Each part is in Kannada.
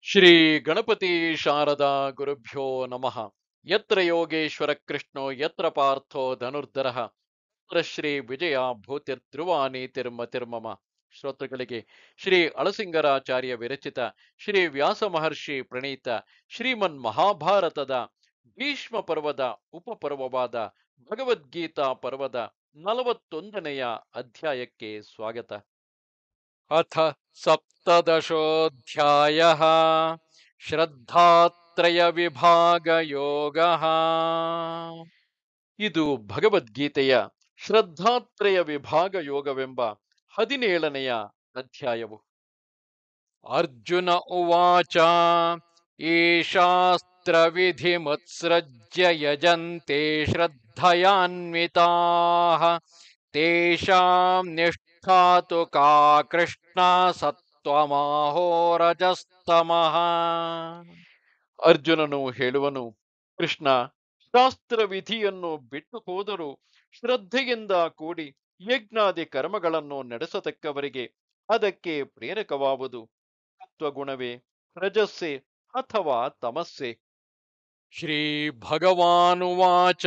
ಶ್ರೀ ಗಣಪತಿ ಶಾರದಾ ಗುರುಭ್ಯೋ ನಮಃ. ಯತ್ರ ಯೋಗೇಶ್ವರ ಕೃಷ್ಣೋ ಯತ್ರ ಪಾರ್ಥೋ ಧನುರ್ಧರಃ ತತ್ರ ಶ್ರೀ ವಿಜಯ ಭೂತಿರ್ಧ್ರುವಾನೀತಿರ್ಮತಿರ್ಮಮ. ಶ್ರೋತೃಗಳಿಗೆ ಶ್ರೀ ಅಳಸಿಂಗರಾಚಾರ್ಯ ವಿರಚಿತ ಶ್ರೀ ವ್ಯಾಸ ಮಹರ್ಷಿ ಪ್ರಣೀತ ಶ್ರೀಮನ್ ಮಹಾಭಾರತದ ಭೀಷ್ಮ ಪರ್ವದ ಉಪಪರ್ವವಾದ ಭಗವದ್ಗೀತಾ ಪರ್ವದ 41ನೆಯ ಅಧ್ಯಾಯಕ್ಕೆ ಸ್ವಾಗತ. ಅಥ ಸಪ್ತದಶೋऽಧ್ಯಾಯಃ ಶ್ರದ್ಧಾತ್ರಯ ವಿಭಾಗ ಯೋಗಃ. ಇದು ಭಗವದ್ಗೀತೆಯ ಶ್ರದ್ಧಾತ್ರಯ ವಿಭಾಗ ಯೋಗವೆಂಬ 17ನೆಯ ಅಧ್ಯಾಯವು. ಅರ್ಜುನ ಉವಾಚ ಈಶಾಸ್ತ್ರ ವಿಧಿಮುತ್ಸೃಜ್ಯ ಯಜಂತೆ ಶ್ರದ್ಧಯಾನ್ವಿತಾಃ ತೇಷಾಂ ನಿಷ್ಠಾತು ಕಾ ಕೃಷ್ಣ ಸತ್ವಮಾಹೋ ರಜಸ್ತಮಃ. ಅರ್ಜುನನು ಹೇಳುವನು, ಕೃಷ್ಣ, ಶಾಸ್ತ್ರವಿಧಿಯನ್ನು ಬಿಟ್ಟು ಹೋದರೂ ಶ್ರದ್ಧೆಯಿಂದ ಕೂಡಿ ಯಜ್ಞಾದಿ ಕರ್ಮಗಳನ್ನು ನಡೆಸತಕ್ಕವರಿಗೆ ಅದಕ್ಕೆ ಪ್ರೇರಕವಾವುದು ಸತ್ವಗುಣವೇ, ರಜಸ್ಸೆ ಅಥವಾ ತಮಸ್ಸೆ? ಶ್ರೀ ಭಗವಾನುವಾಚ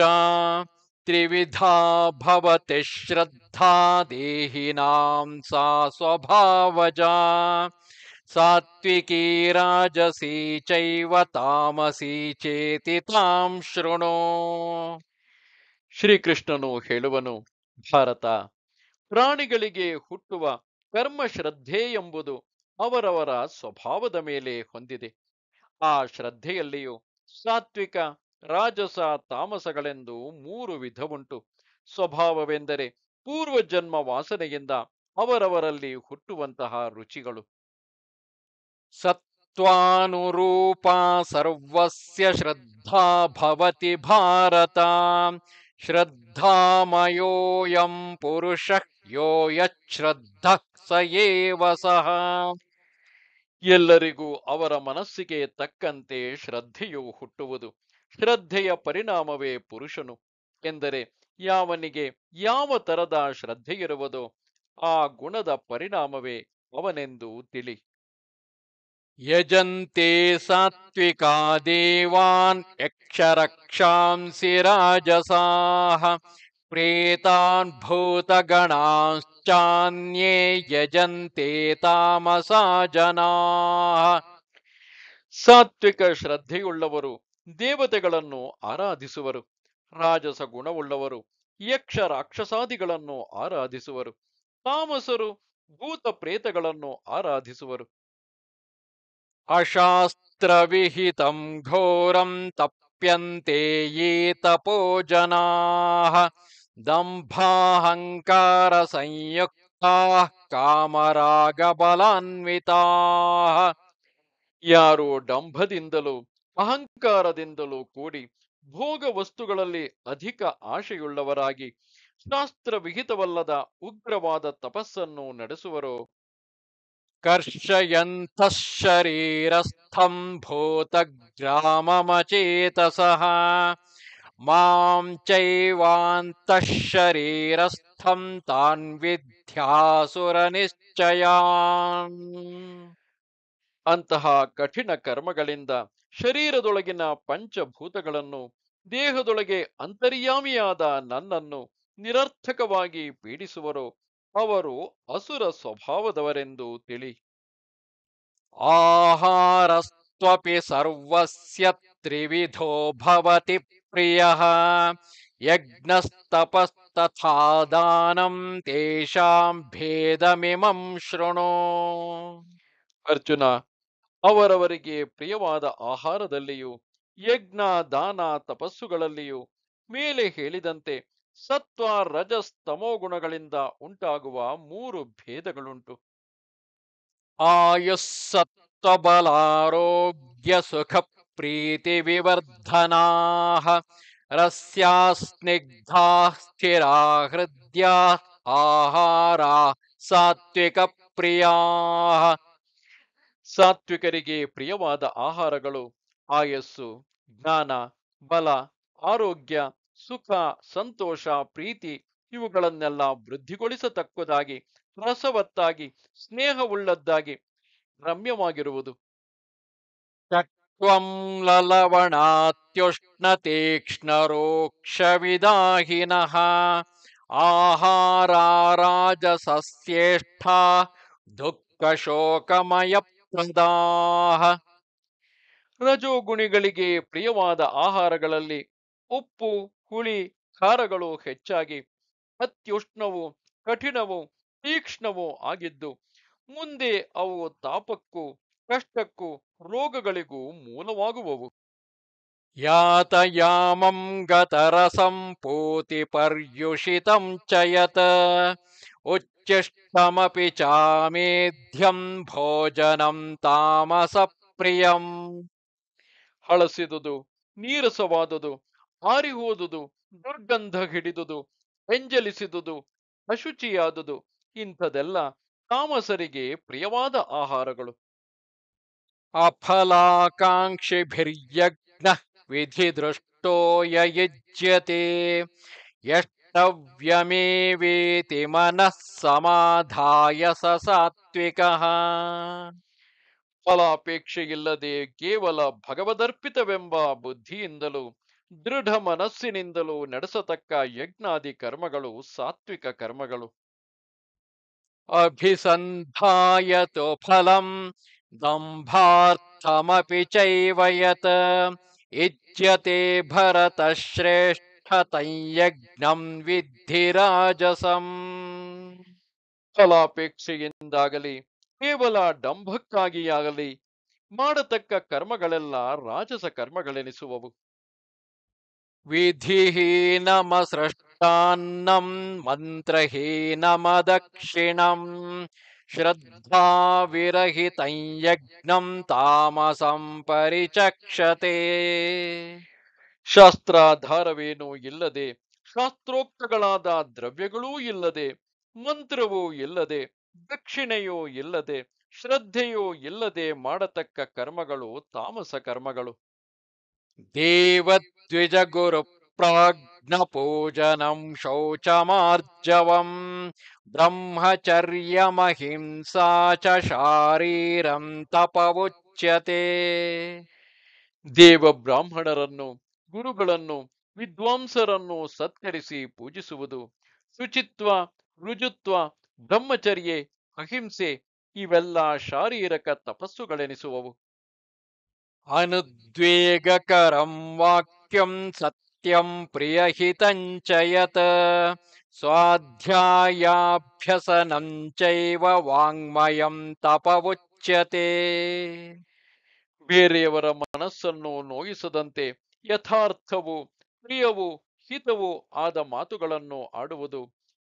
ತ್ರಿವಿಧಾ ಭವತಿ ಶ್ರದ್ಧಾ ದೇಹಿನಾಂ ಸಾ ಸ್ವಭಾವಜಾ ಸಾತ್ವಿಕೀ ರಾಜಸೀ ಚೈವ ತಾಮಸೀ ಚೇತಿ ತಾಂ ಶೃಣು. ಶ್ರೀಕೃಷ್ಣನು ಹೇಳುವನು, ಭಾರತ, ಪ್ರಾಣಿಗಳಿಗೆ ಹುಟ್ಟುವ ಕರ್ಮ ಶ್ರದ್ಧೆ ಎಂಬುದು ಅವರವರ ಸ್ವಭಾವದ ಮೇಲೆ ಹೊಂದಿದೆ. ಆ ಶ್ರದ್ಧೆಯಲ್ಲಿಯೂ ಸಾತ್ವಿಕ, ರಾಜಸ, ತಾಮಸಗಳೆಂದು 3 ವಿಧವುಂಟು. ಸ್ವಭಾವವೆಂದರೆ ಪೂರ್ವಜನ್ಮ ವಾಸನೆಯಿಂದ ಅವರವರಲ್ಲಿ ಹುಟ್ಟುವಂತಹ ರುಚಿಗಳು. ಸತ್ವಾನುರೂಪಾ ಸರ್ವಸ್ಯ ಶ್ರದ್ಧಾ ಭವತಿ ಭಾರತ ಶ್ರದ್ಧಾಮಯೋಯಂ ಪುರುಷಃ ಯೋ ಯಚ್ಛ್ರದ್ಧಃ ಸ ಏವ ಸಃ. ಎಲ್ಲರಿಗೂ ಅವರ ಮನಸ್ಸಿಗೆ ತಕ್ಕಂತೆ ಶ್ರದ್ಧೆಯು ಹುಟ್ಟುವುದು. ಶ್ರದ್ಧೆಯ ಪರಿಣಾಮವೇ ಪುರುಷನು. ಎಂದರೆ ಯಾವನಿಗೆ ಯಾವ ತರದ ಶ್ರದ್ಧೆಯಿರುವುದೋ ಆ ಗುಣದ ಪರಿಣಾಮವೇ ಅವನೆಂದು ತಿಳಿ. ಯಜಂತೆ ಸಾತ್ವಿಕಾ ದೇವಾನ್ ಯಕ್ಷರಕ್ಷಾಂಸಿ ರಾಜಸಾಃ ಪ್ರೇತಾನ್ ಭೂತಗಣಾಶ್ಚಾನ್ಯೇ ಯಜಂತೆ ತಾಮಸಾ ಜನಾಃ. ಸಾತ್ವಿಕ ಶ್ರದ್ಧೆಯುಳ್ಳವರು ದೇವತೆಗಳನ್ನು ಆರಾಧಿಸುವರು. ರಾಜಸ ಗುಣವುಳ್ಳವರು ಯಕ್ಷ ರಾಕ್ಷಸಾದಿಗಳನ್ನು ಆರಾಧಿಸುವರು. ತಾಮಸರು ಭೂತ ಪ್ರೇತಗಳನ್ನು ಆರಾಧಿಸುವರು. ಅಶಾಸ್ತ್ರ ವಿಹಿತಂ ಘೋರಂ ತಪ್ಯಂತೆ ಯೇ ತಪೋ ಜನಾಃ ದಂಭಾಹಂಕಾರ ಸಂಯುಕ್ತಾಃ ಕಾಮರಾಗ ಬಲಾನ್ವಿತಾಃ. ಯಾರು ಡಂಭದಿಂದಲೂ ಅಹಂಕಾರದಿಂದಲೂ ಕೂಡಿ ಭೋಗ ವಸ್ತುಗಳಲ್ಲಿ ಅಧಿಕ ಆಶೆಯುಳ್ಳವರಾಗಿ ಶಾಸ್ತ್ರವಿಹಿತವಲ್ಲದ ಉಗ್ರವಾದ ತಪಸ್ಸನ್ನು ನಡೆಸುವರೋ ಕರ್ಷಯಂತಃ ಶರೀರಸ್ಥಂ ಭೂತಗ್ರಾಮಮಚೇತಸಃ ಮಾಂ ಚೈವಾಂತಃ ಶರೀರಸ್ಥಂ ತಾನ್ ವಿದ್ಯಾಸುರ ನಿಶ್ಚಯಾನ್. ಅಂತಹ ಕಠಿಣ ಕರ್ಮಗಳಿಂದ ಶರೀರದೊಳಗಿನ ಪಂಚಭೂತಗಳನ್ನು, ದೇಹದೊಳಗೆ ಅಂತರ್ಯಾಮಿಯಾದ ನನ್ನನ್ನು ನಿರರ್ಥಕವಾಗಿ ಪೀಡಿಸುವರೋ ಅವರು ಅಸುರ ಸ್ವಭಾವದವರೆಂದು ತಿಳಿ. ಆಹಾರಸ್ತ್ವಪಿ ಸರ್ವಸ್ಯ ತ್ರಿವಿಧೋ ಭವತಿ ಪ್ರಿಯಃ ಯಜ್ಞಸ್ತಪಸ್ತಥಾ ದಾನಂ ತೇಷಾಂ ಭೇದಮಿಮಂ ಶೃಣು. ಅರ್ಜುನ, ಅವರವರಿಗೆ ಪ್ರಿಯವಾದ ಆಹಾರದಲ್ಲಿಯೂ ಯಜ್ಞ, ದಾನ, ತಪಸ್ಸುಗಳಲ್ಲಿಯೂ ಮೇಲೆ ಹೇಳಿದಂತೆ ಸತ್ವ, ರಜಸ್, ತಮೋ ಗುಣಗಳಿಂದ ಉಂಟಾಗುವ 3 ಭೇದಗಳುಂಟು. ಆಯುಸ್ಸತ್ವಬಲಾರೋಗ್ಯ ಸುಖ ಪ್ರೀತಿ ವಿವರ್ಧನಾಃ ರಸ್ಯಾ ಸ್ನಿಗ್ಧಾ ಸ್ಥಿರಾ ಹೃದ್ಯಾ ಆಹಾರ ಸಾತ್ವಿಕ ಪ್ರಿಯಾಃ. ಸಾತ್ವಿಕರಿಗೆ ಪ್ರಿಯವಾದ ಆಹಾರಗಳು ಆಯಸ್ಸು, ಜ್ಞಾನ, ಬಲ, ಆರೋಗ್ಯ, ಸುಖ, ಸಂತೋಷ, ಪ್ರೀತಿ ಇವುಗಳನ್ನೆಲ್ಲ ವೃದ್ಧಿಗೊಳಿಸತಕ್ಕದಾಗಿ, ರಸವತ್ತಾಗಿ, ಸ್ನೇಹವುಳ್ಳದ್ದಾಗಿ, ರಮ್ಯವಾಗಿರುವುದು. ತ್ವಂ ಲಲವಣಾತ್ಯುಷ್ಣತೀಕ್ಷ್ಣರೋಕ್ಷವಿದಾಹಿನಃ ಆಹಾರ ರಾಜಸಸ್ಯೇಷ್ಠಾ ದುಃಖಶೋಕಮಯಪ್ರದಾಃ. ರಜೋಗುಣಿಗಳಿಗೆ ಪ್ರಿಯವಾದ ಆಹಾರಗಳಲ್ಲಿ ಉಪ್ಪು, ಹುಳಿ, ಖಾರಗಳು ಹೆಚ್ಚಾಗಿ ಅತ್ಯುಷ್ಣವೂ ಕಠಿಣವೂ ತೀಕ್ಷ್ಣವೂ ಆಗಿದ್ದು ಮುಂದೆ ಅವು ತಾಪಕ್ಕೂ ಕಷ್ಟಕ್ಕೂ ರೋಗಗಳಿಗೂ ಮೂಲವಾಗುವವು. ಯಾತಯಾಮಂ ಗತರಸಂ ಪೂತಿ ಪರ್ಯುಷಿತಂ ಚ ಯತ್ ಉಚ್ಚಿಷ್ಟಮಪಿ ಚಾಮೇಧ್ಯಂ ಭೋಜನಂ ತಾಮಸ ಪ್ರಿಯಂ. ಹಳಸಿದುದು, ನೀರಸವಾದುದು, ಆರಿಹೋದುದು, ದುರ್ಗಂಧ ಹಿಡಿದುದು, ಎಂಜಲಿಸಿದುದು, ಅಶುಚಿಯಾದುದು ಇಂಥದೆಲ್ಲ ತಾಮಸರಿಗೆ ಪ್ರಿಯವಾದ ಆಹಾರಗಳು. ಅಫಲಾಕಾಂಕ್ಷಿಭಿರ್ಯಜ್ಞ ವಿಧಿ ದೃಷ್ಟೋ ಯಯುಜ್ಯತೆ ಯಷ್ಟವ್ಯಮೇವೇತಿ ಮನಃ ಸಮಾಧಾಯ ಸ ಸಾತ್ವಿಕಃ. ಫಲಾಪೇಕ್ಷೆಯಿಲ್ಲದೆ ಕೇವಲ ಭಗವದರ್ಪಿತವೆಂಬ ಬುದ್ಧಿಯಿಂದಲೂ ದೃಢ ಮನಸ್ಸಿನಿಂದಲೂ ನಡೆಸತಕ್ಕ ಯಜ್ಞಾದಿ ಕರ್ಮಗಳು ಸಾತ್ವಿಕ ಕರ್ಮಗಳು. ಅಭಿಸಂಧಾಯತು ಫಲಂ ದಂಭಾರ್ಥಮಪಿ ಚೈವ ಯತ್ ಇಚ್ಯತೆ ಭರತಶ್ರೇಷ್ಠ ತಯ್ಯಜ್ಞಂ ವಿದ್ಧಿ ರಾಜಸಂ. ಫಲಾಪೇಕ್ಷೆಯಿಂದಾಗಲಿ ಕೇವಲ ಡಂಭಕ್ಕಾಗಿಯಾಗಲಿ ಮಾಡತಕ್ಕ ಕರ್ಮಗಳೆಲ್ಲ ರಾಜಸ ಕರ್ಮಗಳೆನಿಸುವವು. ವಿಧಿಹೀನಮಸೃಷ್ಟಾನ್ನಂ ಮಂತ್ರಹೀನಮದಕ್ಷಿಣಂ ಶ್ರದ್ಧಾವಿರಹಿತಂ ಯಜ್ಞಂ ತಾಮಸಂ ಪರಿಚಕ್ಷತೆ. ಶಾಸ್ತ್ರಾಧಾರವೇನೂ ಇಲ್ಲದೆ, ಶಾಸ್ತ್ರೋಕ್ತಗಳಾದ ದ್ರವ್ಯಗಳೂ ಇಲ್ಲದೆ, ಮಂತ್ರವೂ ಇಲ್ಲದೆ, ದಕ್ಷಿಣೆಯೂ ಇಲ್ಲದೆ, ಶ್ರದ್ಧೆಯೂ ಇಲ್ಲದೆ ಮಾಡತಕ್ಕ ಕರ್ಮಗಳು ತಾಮಸ ಕರ್ಮಗಳು. ದೇವದ್ವಿಜ ಗುರು ಪ್ರಾಜ್ಞ ಪೂಜನಂ ಶೌಚಮಾರ್ಜವಂ ಬ್ರಹ್ಮಚರ್ಯಮಹಿಂಸಾ ಚ ಶಾರೀರಂ ತಪವುಚ್ಯತೆ. ದೇವ ಬ್ರಾಹ್ಮಣರನ್ನು, ಗುರುಗಳನ್ನು, ವಿದ್ವಾಂಸರನ್ನು ಸತ್ಕರಿಸಿ ಪೂಜಿಸುವುದು, ಶುಚಿತ್ವ, ರುಜುತ್ವ, ಬ್ರಹ್ಮಚರ್ಯೆ, ಅಹಿಂಸೆ ಇವೆಲ್ಲ ಶಾರೀರಕ ತಪಸ್ಸುಗಳೆನಿಸುವವು. ಅನುದ್ವೇಗಕರಂ ವಾಕ್ಯಂ ಸತ್ಯಂ ಪ್ರಿಯಹಿತಂ ಚ ಯತ್ ಸ್ವಾಧ್ಯಾಯಾಭ್ಯಸನಂ ಚೈವ ವಾಂಗ್ಮಯಂ ತಪವುಚ್ಯತೆ. ಬೇರೆಯವರ ಮನಸ್ಸನ್ನು ನೋಯಿಸದಂತೆ ಯಥಾರ್ಥವೂ ಪ್ರಿಯವೂ ಹಿತವೂ ಆದ ಮಾತುಗಳನ್ನು ಆಡುವುದು,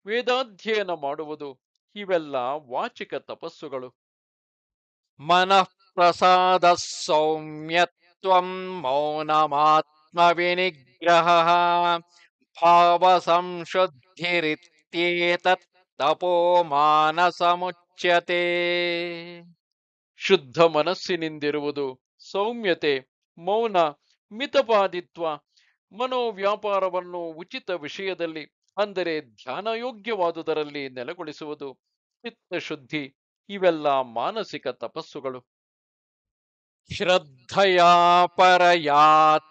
ವೇದಾಧ್ಯಯನ ಮಾಡುವುದು ಇವೆಲ್ಲ ವಾಚಿಕ ತಪಸ್ಸುಗಳು. ಮನಃ ಪ್ರಸಾದ ಸೌಮ್ಯತ್ವಂ ಮೌನಮಾತ್ಮವಿನಿಗ್ರಹಃ ಭಾವ ಸಂಶುದ್ಧಿರಿತ್ಯೇತತ್ ತಪೋ ಮಾನಸಮುಚ್ಯತೆ. ಶುದ್ಧ ಮನಸ್ಸಿನಿಂದಿರುವುದು, ಸೌಮ್ಯತೆ, ಮೌನ, ಮಿತಪಾದಿತ್ವ, ಮನೋವ್ಯಾಪಾರವನ್ನು ಉಚಿತ ವಿಷಯದಲ್ಲಿ ಅಂದರೆ ಧ್ಯಾನಯೋಗ್ಯವಾದುದರಲ್ಲಿ ನೆಲೆಗೊಳಿಸುವುದು, ಚಿತ್ತಶುದ್ಧಿ ಇವೆಲ್ಲ ಮಾನಸಿಕ ತಪಸ್ಸುಗಳು. ಶ್ರದ್ಧಯಾ ಪರಯಾ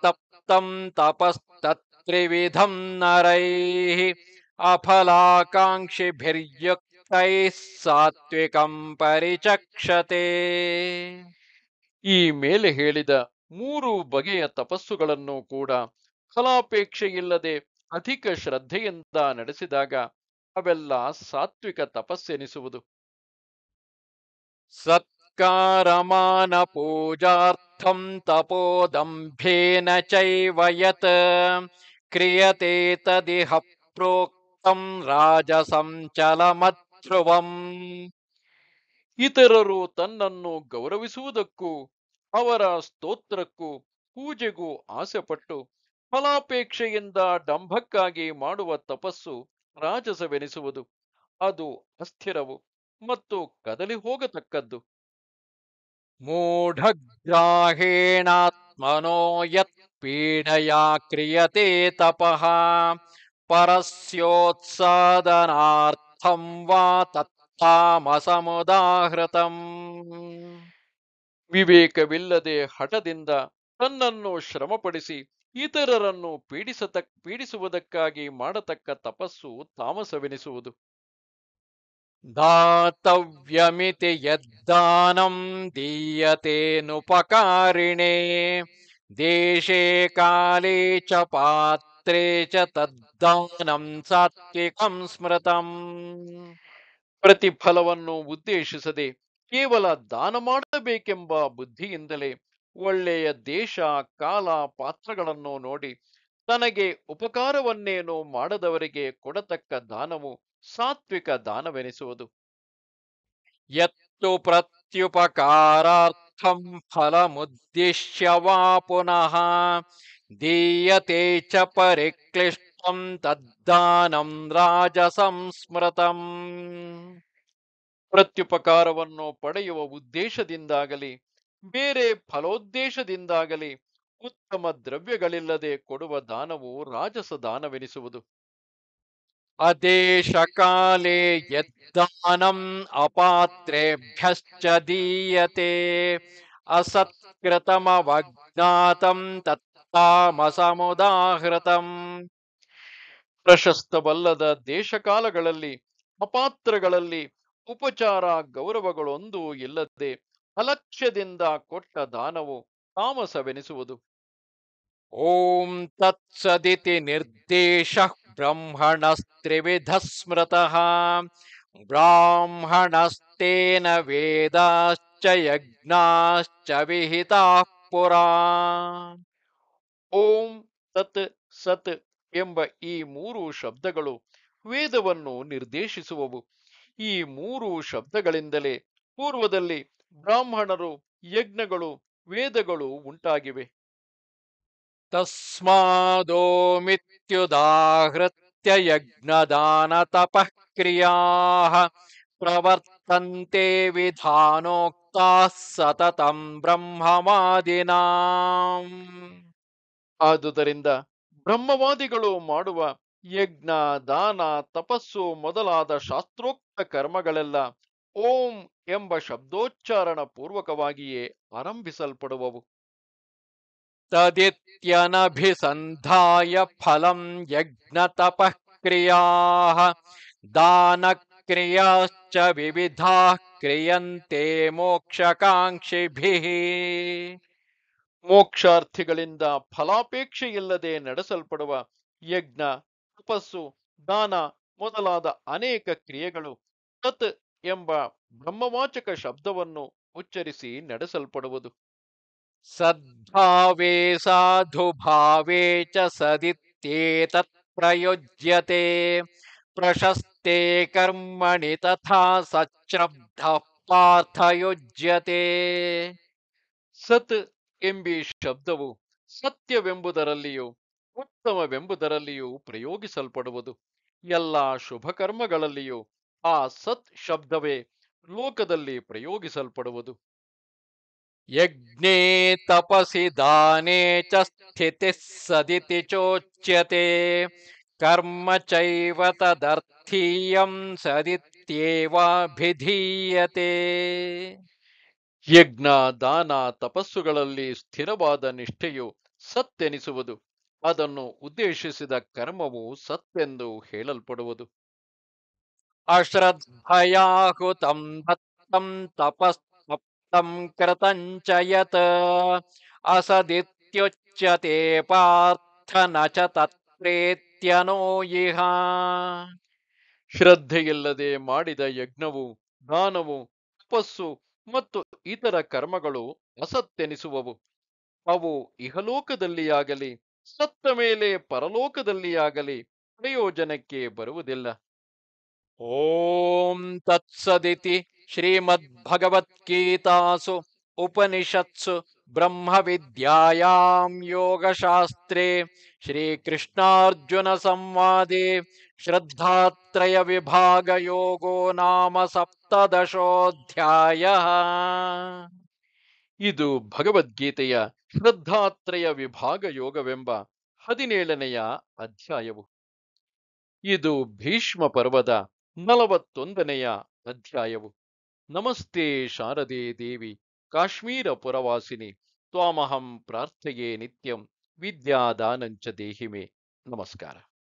ತಪ್ತಂ ತಪಸ್ತತ್ರಿವಿಧಂ ನರೈಃ ಅಫಲಾಕಾಂಕ್ಷಿಭಿರ್ಯುಕ್ತೈಃ ಸಾತ್ವಿಕಂ ಪರಿಚಕ್ಷತೆ. ಈ ಮೇಲೆ ಹೇಳಿದ 3 ಬಗೆಯ ತಪಸ್ಸುಗಳನ್ನು ಕೂಡ ಫಲಾಪೇಕ್ಷೆಯಿಲ್ಲದೆ ಅಧಿಕ ಶ್ರದ್ಧೆಯಿಂದ ನಡೆಸಿದಾಗ ಅವೆಲ್ಲ ಸಾತ್ವಿಕ ತಪಸ್ಸೆನಿಸುವುದು. ಸತ್ಕಾರಮಾನ ಪೂಜಾರ್ಥಂ ತಪೋದಂಭೇನ ಚೈವ ಯತ್ ಕ್ರಿಯತೆ ತದಿಹ ಪ್ರೋಕ್ತಂ ರಾಜಸಂ ಚಲಮಧ್ರುವಂ. ಇತರರು ತನ್ನನ್ನು ಗೌರವಿಸುವುದಕ್ಕೂ ಅವರ ಸ್ತೋತ್ರಕ್ಕೂ ಪೂಜೆಗೂ ಆಸೆಪಟ್ಟು ಫಲಾಪೇಕ್ಷೆಯಿಂದ ಡಂಭಕ್ಕಾಗಿ ಮಾಡುವ ತಪಸ್ಸು ರಾಜಸವೆನಿಸುವುದು. ಅದು ಅಸ್ಥಿರವು ಮತ್ತು ಕದಲಿ ಹೋಗತಕ್ಕದ್ದು. ಮೂಢಗ್ರಾಹೇಣಾತ್ಮನೋ ಯತ್ ಪೀಡಯಾ ಕ್ರಿಯತೆ ತಪಃ ಪರಸ್ಯೋತ್ಸಾದನಾರ್ಥಂ ವಾ ತತ್ತಾಮಸಮುದಾಹೃತಂ. ವಿವೇಕವಿಲ್ಲದೆ ಹಠದಿಂದ ತನ್ನನ್ನು ಶ್ರಮಪಡಿಸಿ ಇತರರನ್ನು ಪೀಡಿಸುವುದಕ್ಕಾಗಿ ಮಾಡತಕ್ಕ ತಪಸ್ಸು ತಾಮಸವೆನಿಸುವುದು. ದಾತವ್ಯಮಿತಿ ಯದ್ದಾನಂ ದೀಯತೇನುಪಕಾರಿಣೇ ದೇಶೇ ಕಾಲೇ ಚ ಪಾತ್ರೇ ಚ ತದ್ದಾನಂ ಸಾತ್ವಿಕಂ ಸ್ಮೃತಂ. ಪ್ರತಿಫಲವನ್ನು ಉದ್ದೇಶಿಸದೆ ಕೇವಲ ದಾನ ಮಾಡಬೇಕೆಂಬ ಬುದ್ಧಿಯಿಂದಲೇ ಒಳ್ಳೆಯ ದೇಶ, ಕಾಲ, ಪಾತ್ರಗಳನ್ನು ನೋಡಿ ತನಗೆ ಉಪಕಾರವನ್ನೇನು ಮಾಡದವರಿಗೆ ಕೊಡತಕ್ಕ ದಾನವು ಸಾತ್ವಿಕ ದಾನವೆನಿಸುವುದು. ಯತ್ತು ಪ್ರತ್ಯುಪಕಾರಾರ್ಥಂ ಫಲಮುದ್ದೇಶ್ಯ ವಾ ಪುನಃ ದೀಯತೆ ಚ ಪರಿಕ್ಲಿಷ್ಟಂ ತದ್ದಾನಂ ರಾಜಸಂ ಸ್ಮೃತಂ. ಪ್ರತ್ಯುಪಕಾರವನ್ನು ಪಡೆಯುವ ಉದ್ದೇಶದಿಂದಾಗಲಿ ಬೇರೆ ಫಲೋದ್ದೇಶದಿಂದಾಗಲಿ ಉತ್ತಮ ದ್ರವ್ಯಗಳಿಲ್ಲದೆ ಕೊಡುವ ದಾನವು ರಾಜಸ ದಾನವೆನಿಸುವುದು. ಅದೇಶ ಕಾಲೇ ಯದ್ದಾನಂ ಅಪಾತ್ರೇಭ್ಯಶ್ಚ ದೀಯತೆ ಅಸತ್ಕೃತಮವಜ್ಞಾತಂ ತತ್ತಾಮಸಮುದಾಹೃತಂ. ಪ್ರಶಸ್ತವಲ್ಲದ ದೇಶಕಾಲಗಳಲ್ಲಿ ಅಪಾತ್ರಗಳಲ್ಲಿ ಉಪಚಾರ ಗೌರವಗಳೊಂದೂ ಇಲ್ಲದೆ ಅಲಕ್ಷ್ಯದಿಂದ ಕೊಟ್ಟ ದಾನವು ತಾಮಸವೆನಿಸುವುದು. ಓಂ ತತ್ಸದಿತಿ ನಿರ್ದೇಶ ಬ್ರಹ್ಮಣಸ್ತ್ರಿವಿಧ ಸ್ಮೃತಃ ಬ್ರಾಹ್ಮಣಸ್ತೇನ ವೇದಾಶ್ಚ ಯಜ್ಞಾಶ್ಚ ವಿಹಿತಾಃ ಪುರಾ. ಓಂ ತತ್ ಸತ್ ಎಂಬ ಈ ಮೂರು ಶಬ್ದಗಳು ವೇದವನ್ನು ನಿರ್ದೇಶಿಸುವವು. ಈ ಮೂರು ಶಬ್ದಗಳಿಂದಲೇ ಪೂರ್ವದಲ್ಲಿ ಬ್ರಾಹ್ಮಣರು, ಯಜ್ಞಗಳು, ವೇದಗಳು ಉಂಟಾಗಿವೆ. ತಸ್ಮಾದೋ ಮಿತ್ಯುದಾಹೃತ್ಯ ಯಜ್ಞದಾನ ತಪಃ ಕ್ರಿಯಾಃ ಪ್ರವರ್ತಂತೆ ವಿಧಾನೋಕ್ತಾಃ ಸತತಂ ಬ್ರಹ್ಮವಾದಿನಾಂ. ಆದುದರಿಂದ ಬ್ರಹ್ಮವಾದಿಗಳು ಮಾಡುವ ಯಜ್ಞ, ದಾನ, ತಪಸ್ಸು ಮೊದಲಾದ ಶಾಸ್ತ್ರೋಕ್ತ ಕರ್ಮಗಳೆಲ್ಲ ಓಂ ಎಂಬ ಶಬ್ದೋಚ್ಚಾರಣ ಪೂರ್ವಕವಾಗಿಯೇ ಆರಂಭಿಸಲ್ಪಡುವವು. ತದಿತ್ಯನಭಿಸಂಧಾಯ ಫಲಂ ಯಜ್ಞ ತಪಃ ಕ್ರಿಯಾಃ ದಾನ ಕ್ರಿಯಾಶ್ಚ ವಿವಿಧಾಃ ಕ್ರಿಯಂತೆ ಮೋಕ್ಷಕಾಂಕ್ಷಿಭಿಃ. ಮೋಕ್ಷಾರ್ಥಿಗಳಿಂದ ಫಲಾಪೇಕ್ಷೆಯಿಲ್ಲದೆ ನಡೆಸಲ್ಪಡುವ ಯಜ್ಞ, ತಪಸ್ಸು, ದಾನ ಮೊದಲಾದ ಅನೇಕ ಕ್ರಿಯೆಗಳು ತತ್ ಎಂಬ ಬ್ರಹ್ಮವಾಚಕ ಶಬ್ದವನ್ನು ಉಚ್ಚರಿಸಿ ನಡೆಸಲ್ಪಡುವುದು. ಸದ್ಭಾವೇ ಸಾಧುಭಾವೇ ಚ ಸದಿತ್ಯೇತತ್ ಪ್ರಯುಜ್ಯತೆ ಪ್ರಶಸ್ತೆ ಕರ್ಮಣಿ ತಥಾ ಸಚ್ರಬ್ಧ ಪಾರ್ಥಯುಜ್ಯತೆ. ಸತ್ ಎಂಬಿ ಶಬ್ದವು ಸತ್ಯವೆಂಬುದರಲ್ಲಿಯೂ ಉತ್ತಮವೆಂಬುದರಲ್ಲಿಯೂ ಪ್ರಯೋಗಿಸಲ್ಪಡುವುದು. ಎಲ್ಲ ಶುಭ ಕರ್ಮಗಳಲ್ಲಿಯೂ ಆ ಸತ್ ಶಬ್ದವೇ ಲೋಕದಲ್ಲಿ ಪ್ರಯೋಗಿಸಲ್ಪಡುವುದು. ಯಜ್ಞೇ ತಪಸಿ ದಾನೇ ಚ ಸ್ಥಿತಿಃ ಸದಿತಿ ಚೋಚ್ಯತೆ ಕರ್ಮ ಚೈವ ತದರ್ಥೀಯಂ ಸದಿತ್ಯೇವಾಭಿಧೀಯತೆ. ಯಜ್ಞ, ದಾನ, ತಪಸ್ಸುಗಳಲ್ಲಿ ಸ್ಥಿರವಾದ ನಿಷ್ಠೆಯು ಸತ್ತೆನಿಸುವುದು. ಅದನ್ನು ಉದ್ದೇಶಿಸಿದ ಕರ್ಮವು ಸತ್ತೆಂದು ಹೇಳಲ್ಪಡುವುದು. ಅಶ್ರದ್ಧಯಾಹುತಂ ದತ್ತಂ ತಪಸ್ತಪ್ತಂ ಕೃತಂಚ ಯತ್ ಅಸದಿತ್ಯುಚ್ಯತೆ ಪಾರ್ಥ ನ ಚ ತತ್ಪ್ರೇತ್ಯನೋ ಇಹ. ಶ್ರದ್ಧೆಯಿಲ್ಲದೆ ಮಾಡಿದ ಯಜ್ಞವು, ದಾನವು, ತಪಸ್ಸು ಮತ್ತು ಇತರ ಕರ್ಮಗಳು ಅಸತ್ತೆನಿಸುವವು. ಅವು ಇಹಲೋಕದಲ್ಲಿಯಾಗಲಿ ಸತ್ತ ಮೇಲೆ ಪರಲೋಕದಲ್ಲಿಯಾಗಲಿ ಪ್ರಯೋಜನಕ್ಕೆ ಬರುವುದಿಲ್ಲ. ಓಂ ತತ್ಸದಿತಿ ಶ್ರೀಮದ್ಭಗವದ್ಗೀತಾಸು ಉಪನಿಷತ್ಸು ಬ್ರಹ್ಮವಿದ್ಯಾಯಾಂ ಯೋಗಶಾಸ್ತ್ರೇ ಶ್ರೀಕೃಷ್ಣಾರ್ಜುನ ಸಂವಾದೆ ಶ್ರದ್ಧಾತ್ರಯ ವಿಭಾಗ ಯೋಗೋ ನಾಮ ಸಪ್ತದಶೋಧ್ಯಾಯಃ. ಇದು ಭಗವದ್ಗೀತೆಯ ಶ್ರದ್ಧಾತ್ರಯ ವಿಭಾಗ ಯೋಗವೆಂಬ 17ನೆಯ ಅಧ್ಯಾಯವು. ಇದು ಭೀಷ್ಮ ಪರ್ವದ 41ನೆಯ ಅಧ್ಯಾಯವು. ನಮಸ್ತೆ ಶಾರದೆ ದೇವಿ. ಕಾಶ್ಮೀರ ಪುರವಾಸಿನಿ ತ್ವಾಮಹಂ ಪ್ರಾರ್ಥಯೇ ನಿತ್ಯಂ ವಿದ್ಯಾದಾನಂಚ ದೇಹಿ ಮೇ. ನಮಸ್ಕಾರ.